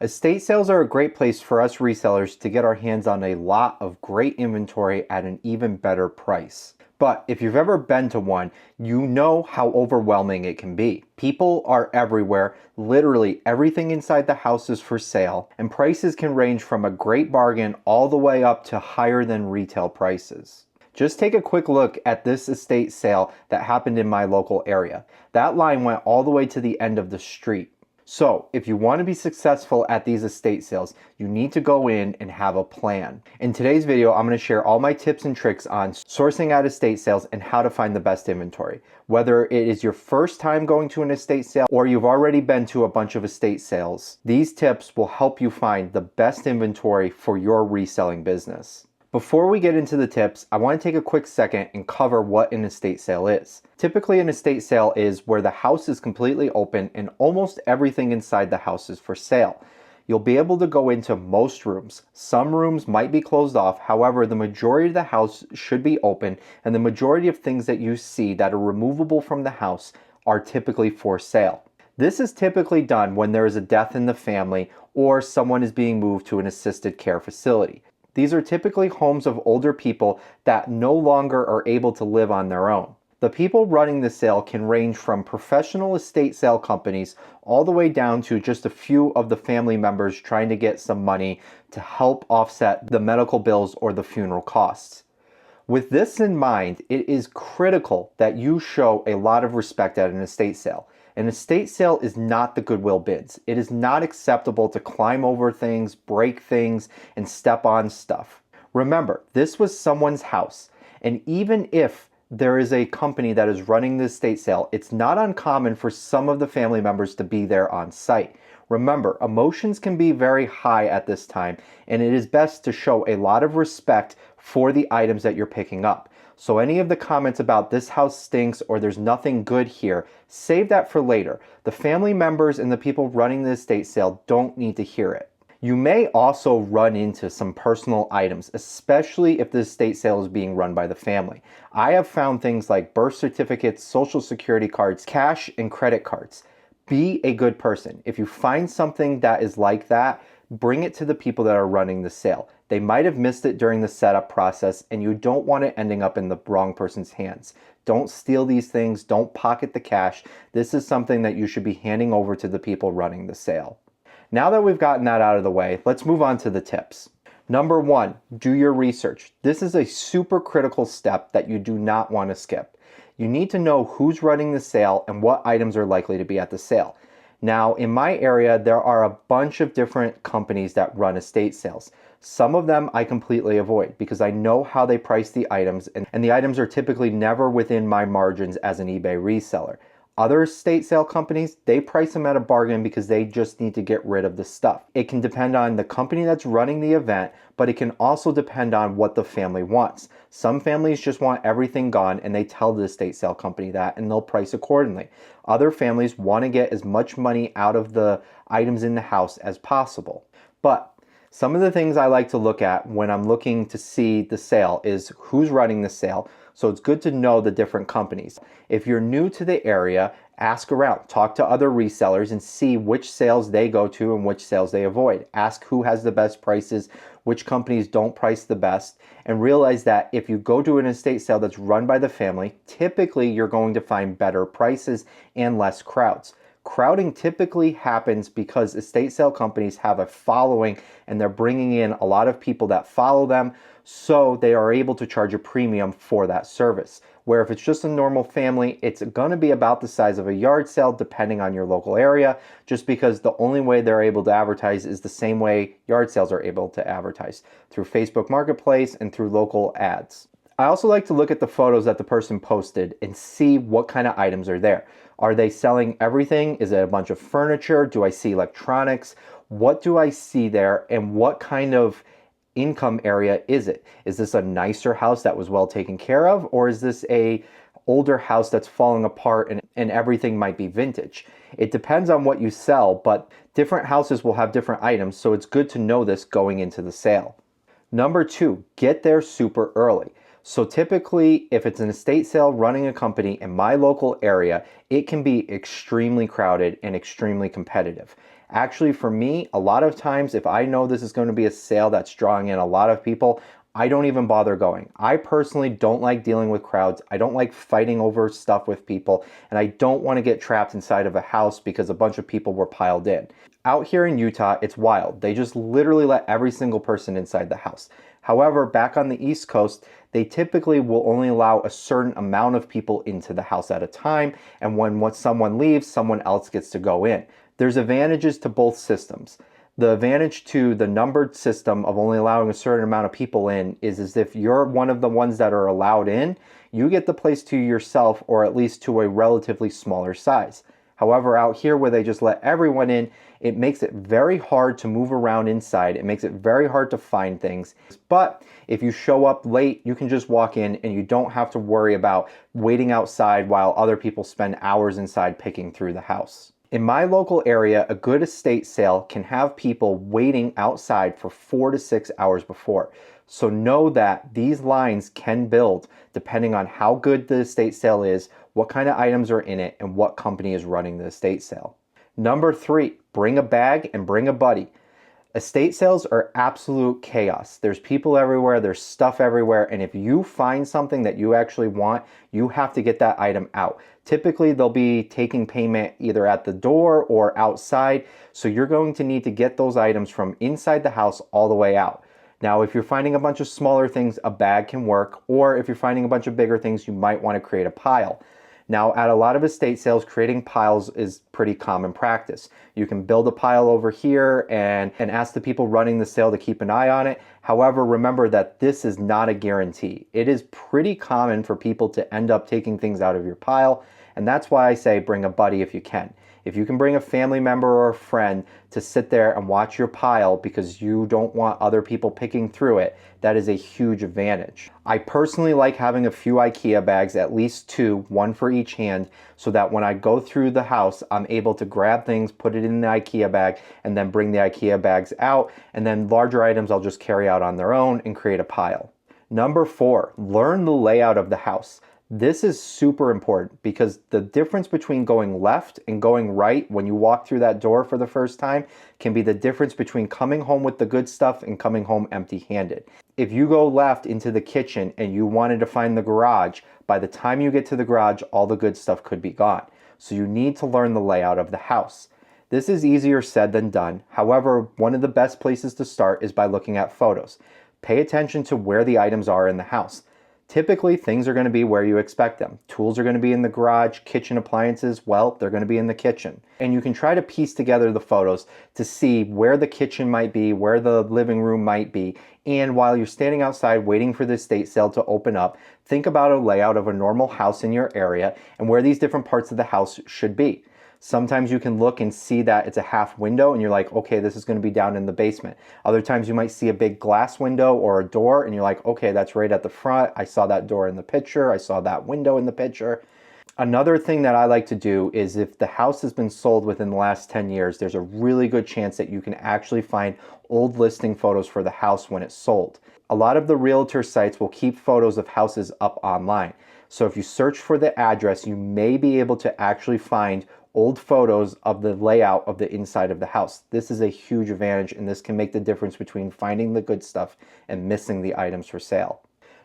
Estate sales are a great place for us resellers to get our hands on a lot of great inventory at an even better price. But if you've ever been to one, you know how overwhelming it can be. People are everywhere, literally everything inside the house is for sale, and prices can range from a great bargain all the way up to higher than retail prices. Just take a quick look at this estate sale that happened in my local area. That line went all the way to the end of the street. So if you want to be successful at these estate sales, you need to go in and have a plan. In today's video, I'm going to share all my tips and tricks on sourcing at estate sales and how to find the best inventory. Whether it is your first time going to an estate sale or you've already been to a bunch of estate sales, these tips will help you find the best inventory for your reselling business. Before we get into the tips, I want to take a quick second and cover what an estate sale is. Typically, an estate sale is where the house is completely open and almost everything inside the house is for sale. You'll be able to go into most rooms. Some rooms might be closed off, however, the majority of the house should be open, and the majority of things that you see that are removable from the house are typically for sale. This is typically done when there is a death in the family or someone is being moved to an assisted care facility. These are typically homes of older people that no longer are able to live on their own. The people running the sale can range from professional estate sale companies all the way down to just a few of the family members trying to get some money to help offset the medical bills or the funeral costs. With this in mind, it is critical that you show a lot of respect at an estate sale. An estate sale is not the Goodwill bids. It is not acceptable to climb over things, break things, and step on stuff. Remember, this was someone's house, and even if there is a company that is running the estate sale, it's not uncommon for some of the family members to be there on site. Remember, emotions can be very high at this time, and it is best to show a lot of respect for the items that you're picking up. So any of the comments about this house stinks or there's nothing good here, save that for later. The family members and the people running the estate sale don't need to hear it. You may also run into some personal items, especially if the estate sale is being run by the family. I have found things like birth certificates, social security cards, cash, and credit cards. Be a good person. If you find something that is like that, bring it to the people that are running the sale. They might have missed it during the setup process and you don't want it ending up in the wrong person's hands. Don't steal these things, don't pocket the cash. This is something that you should be handing over to the people running the sale. Now that we've gotten that out of the way, let's move on to the tips. Number 1, do your research. This is a super critical step that you do not want to skip. You need to know who's running the sale and what items are likely to be at the sale. Now, in my area, there are a bunch of different companies that run estate sales. Some of them I completely avoid because I know how they price the items, and the items are typically never within my margins as an eBay reseller. Other estate sale companies, they price them at a bargain because they just need to get rid of the stuff. It can depend on the company that's running the event, but it can also depend on what the family wants. Some families just want everything gone and they tell the estate sale company that and they'll price accordingly. Other families want to get as much money out of the items in the house as possible. But some of the things I like to look at when I'm looking to see the sale is who's running the sale. So it's good to know the different companies. If you're new to the area, ask around, talk to other resellers and see which sales they go to and which sales they avoid. Ask who has the best prices, which companies don't price the best, and realize that if you go to an estate sale that's run by the family, typically you're going to find better prices and less crowds. Crowding typically happens because estate sale companies have a following and they're bringing in a lot of people that follow them, so they are able to charge a premium for that service. Where if it's just a normal family, it's going to be about the size of a yard sale depending on your local area, just because the only way they're able to advertise is the same way yard sales are able to advertise, through Facebook Marketplace and through local ads. I also like to look at the photos that the person posted and see what kind of items are there. Are they selling everything? Is it a bunch of furniture? Do I see electronics? What do I see there, and what kind of income area is it? Is this a nicer house that was well taken care of, or is this a older house that's falling apart and everything might be vintage? It depends on what you sell, but different houses will have different items, so it's good to know this going into the sale. Number 2, get there super early. So typically, if it's an estate sale running a company in my local area, it can be extremely crowded and extremely competitive. Actually, for me, a lot of times, if I know this is going to be a sale that's drawing in a lot of people, I don't even bother going. I personally don't like dealing with crowds. I don't like fighting over stuff with people, and I don't want to get trapped inside of a house because a bunch of people were piled in. Out here in Utah, it's wild. They just literally let every single person inside the house. However, back on the East Coast, they typically will only allow a certain amount of people into the house at a time, and when someone leaves, someone else gets to go in. There's advantages to both systems. The advantage to the numbered system of only allowing a certain amount of people in is if you're one of the ones that are allowed in, you get the place to yourself, or at least to a relatively smaller size. However, out here where they just let everyone in, it makes it very hard to move around inside. It makes it very hard to find things. But if you show up late, you can just walk in and you don't have to worry about waiting outside while other people spend hours inside picking through the house. In my local area, a good estate sale can have people waiting outside for 4 to 6 hours before. So know that these lines can build depending on how good the estate sale is, what kind of items are in it, and what company is running the estate sale. Number 3, bring a bag and bring a buddy. Estate sales are absolute chaos. There's people everywhere, there's stuff everywhere, and if you find something that you actually want, you have to get that item out. Typically, they'll be taking payment either at the door or outside, so you're going to need to get those items from inside the house all the way out. Now, if you're finding a bunch of smaller things, a bag can work, or if you're finding a bunch of bigger things, you might want to create a pile. Now, at a lot of estate sales, creating piles is pretty common practice. You can build a pile over here and ask the people running the sale to keep an eye on it. However, remember that this is not a guarantee. It is pretty common for people to end up taking things out of your pile, and that's why I say bring a buddy if you can. If you can bring a family member or a friend to sit there and watch your pile because you don't want other people picking through it, that is a huge advantage. I personally like having a few IKEA bags, at least 2, 1 for each hand, so that when I go through the house, I'm able to grab things, put it in the IKEA bag, and then bring the IKEA bags out, and then larger items I'll just carry out on their own and create a pile. Number 4, learn the layout of the house. This is super important because the difference between going left and going right when you walk through that door for the first time can be the difference between coming home with the good stuff and coming home empty-handed. If you go left into the kitchen and you wanted to find the garage, by the time you get to the garage, all the good stuff could be gone. So you need to learn the layout of the house. This is easier said than done. However, one of the best places to start is by looking at photos. Pay attention to where the items are in the house. Typically, things are going to be where you expect them. Tools are going to be in the garage. Kitchen appliances, well, they're going to be in the kitchen. And you can try to piece together the photos to see where the kitchen might be, where the living room might be. And while you're standing outside waiting for the estate sale to open up, think about a layout of a normal house in your area and where these different parts of the house should be. Sometimes you can look and see that it's a half window and you're like, okay, this is going to be down in the basement. Other times you might see a big glass window or a door and you're like, okay, that's right at the front. I saw that door in the picture. I saw that window in the picture. Another thing that I like to do is if the house has been sold within the last 10 years, there's a really good chance that you can actually find old listing photos for the house when it's sold. A lot of the realtor sites will keep photos of houses up online. So if you search for the address, you may be able to actually find old photos of the layout of the inside of the house. This is a huge advantage, and this can make the difference between finding the good stuff and missing the items for sale.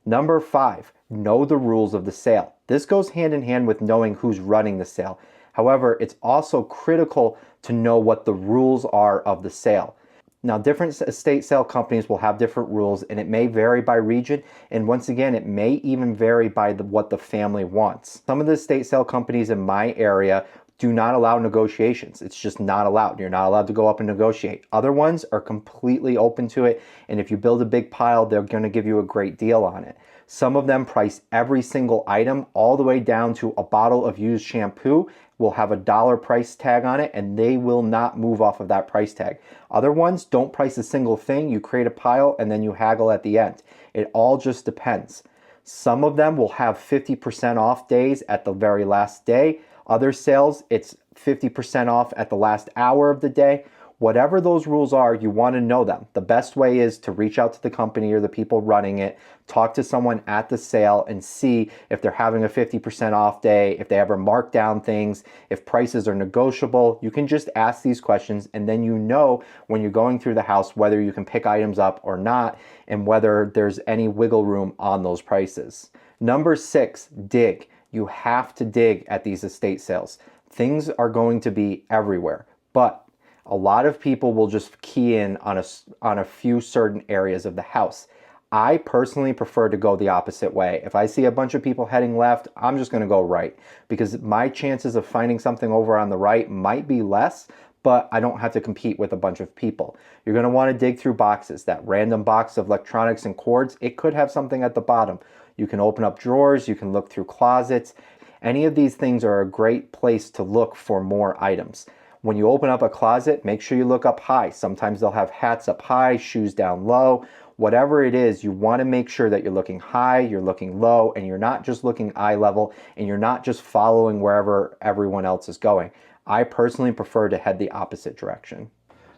Number 5, know the rules of the sale. This goes hand in hand with knowing who's running the sale. However, it's also critical to know what the rules are of the sale. Now, different estate sale companies will have different rules, and it may vary by region, and once again, it may even vary by what the family wants. Some of the estate sale companies in my area do not allow negotiations. It's just not allowed. You're not allowed to go up and negotiate. Other ones are completely open to it, and if you build a big pile, they're going to give you a great deal on it. Some of them price every single item all the way down to a bottle of used shampoo will have a $1 price tag on it, and they will not move off of that price tag. Other ones don't price a single thing. You create a pile and then you haggle at the end. It all just depends. Some of them will have 50% off days at the very last day. Other sales, it's 50% off at the last hour of the day. Whatever those rules are, you want to know them. The best way is to reach out to the company or the people running it, talk to someone at the sale and see if they're having a 50% off day, if they ever mark down things, if prices are negotiable. You can just ask these questions, and then you know when you're going through the house whether you can pick items up or not and whether there's any wiggle room on those prices. Number 6, dig. You have to dig at these estate sales. Things are going to be everywhere, but a lot of people will just key in on a few certain areas of the house. I personally prefer to go the opposite way. If I see a bunch of people heading left, I'm just going to go right, because my chances of finding something over on the right might be less, but I don't have to compete with a bunch of people. You're going to want to dig through boxes. That random box of electronics and cords, it could have something at the bottom. You can open up drawers, you can look through closets. Any of these things are a great place to look for more items. When you open up a closet, make sure you look up high. Sometimes they'll have hats up high, shoes down low. Whatever it is, you want to make sure that you're looking high, you're looking low, and you're not just looking eye level, and you're not just following wherever everyone else is going. I personally prefer to head the opposite direction.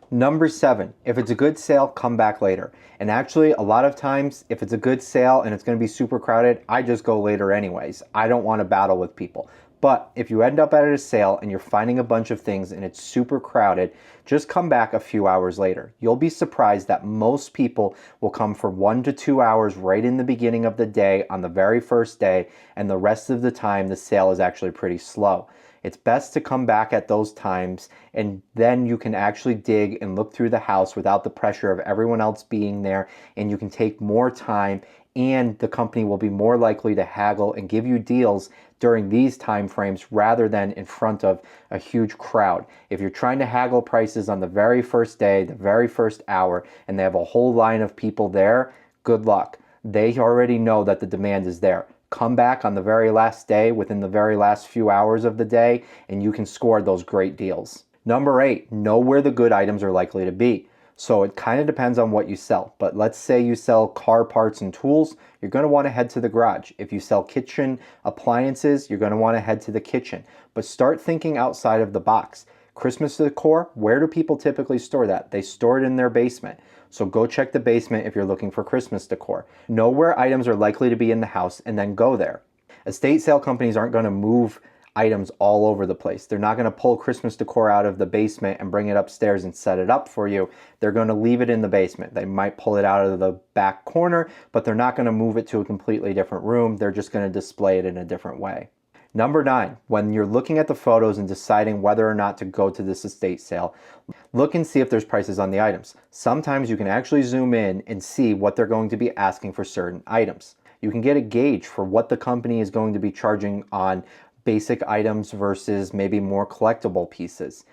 Number 7, if it's a good sale, come back later. And actually, a lot of times, if it's a good sale and it's going to be super crowded, I just go later anyways. I don't want to battle with people. But if you end up at a sale and you're finding a bunch of things and it's super crowded, just come back a few hours later. You'll be surprised that most people will come for 1 to 2 hours right in the beginning of the day on the very first day, and the rest of the time the sale is actually pretty slow. It's best to come back at those times, and then you can actually dig and look through the house without the pressure of everyone else being there, and you can take more time, and the company will be more likely to haggle and give you deals during these time frames rather than in front of a huge crowd. If you're trying to haggle prices on the very first day, the very first hour, and they have a whole line of people there, good luck. They already know that the demand is there. Come back on the very last day, within the very last few hours of the day, and you can score those great deals. Number 8, know where the good items are likely to be. So it kind of depends on what you sell, but let's say you sell car parts and tools, you're going to want to head to the garage. If you sell kitchen appliances, you're going to want to head to the kitchen. But start thinking outside of the box. Christmas decor, where do people typically store that? They store it in their basement. So go check the basement if you're looking for Christmas decor. Know where items are likely to be in the house and then go there. Estate sale companies aren't going to move items all over the place. They're not going to pull Christmas decor out of the basement and bring it upstairs and set it up for you. They're going to leave it in the basement. They might pull it out of the back corner, but they're not going to move it to a completely different room. They're just going to display it in a different way. Number 9, when you're looking at the photos and deciding whether or not to go to this estate sale, look and see if there's prices on the items. Sometimes you can actually zoom in and see what they're going to be asking for certain items. You can get a gauge for what the company is going to be charging on basic items versus maybe more collectible pieces.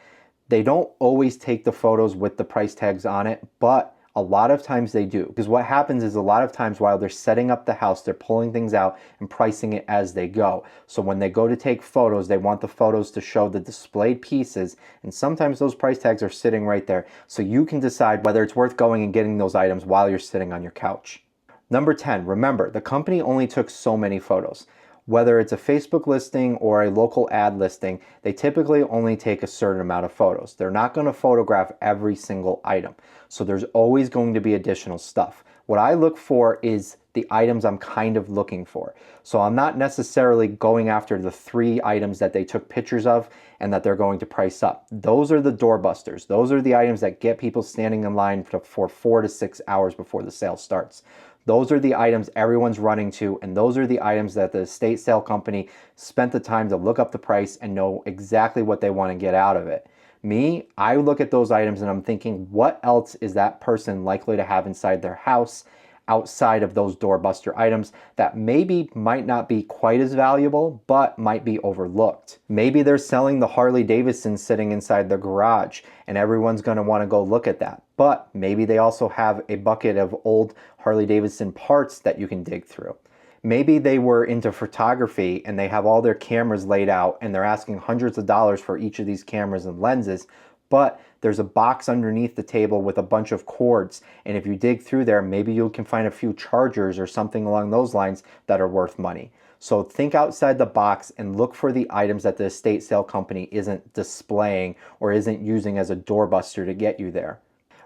They don't always take the photos with the price tags on it, but a lot of times they do. Because what happens is a lot of times while they're setting up the house, they're pulling things out and pricing it as they go. So when they go to take photos, they want the photos to show the displayed pieces, and sometimes those price tags are sitting right there. So you can decide whether it's worth going and getting those items while you're sitting on your couch. Number 10, remember, the company only took so many photos. Whether it's a Facebook listing or a local ad listing, they typically only take a certain amount of photos. They're not going to photograph every single item. So there's always going to be additional stuff. What I look for is the items I'm kind of looking for. So I'm not necessarily going after the 3 items that they took pictures of and that they're going to price up. Those are the doorbusters. Those are the items that get people standing in line for 4 to 6 hours before the sale starts. Those are the items everyone's running to, and those are the items that the estate sale company spent the time to look up the price and know exactly what they want to get out of it. Me, I look at those items and I'm thinking, what else is that person likely to have inside their house outside of those doorbuster items that maybe might not be quite as valuable, but might be overlooked. Maybe they're selling the Harley Davidson sitting inside their garage and everyone's going to want to go look at that. But maybe they also have a bucket of old Harley Davidson parts that you can dig through. Maybe they were into photography and they have all their cameras laid out and they're asking hundreds of dollars for each of these cameras and lenses, but there's a box underneath the table with a bunch of cords, and if you dig through there, maybe you can find a few chargers or something along those lines that are worth money. So think outside the box and look for the items that the estate sale company isn't displaying or isn't using as a doorbuster to get you there.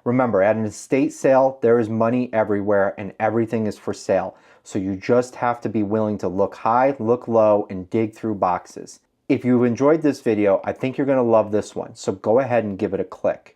Remember, at an estate sale, there is money everywhere and everything is for sale. So you just have to be willing to look high, look low, and dig through boxes. If you've enjoyed this video, I think you're going to love this one. So go ahead and give it a click.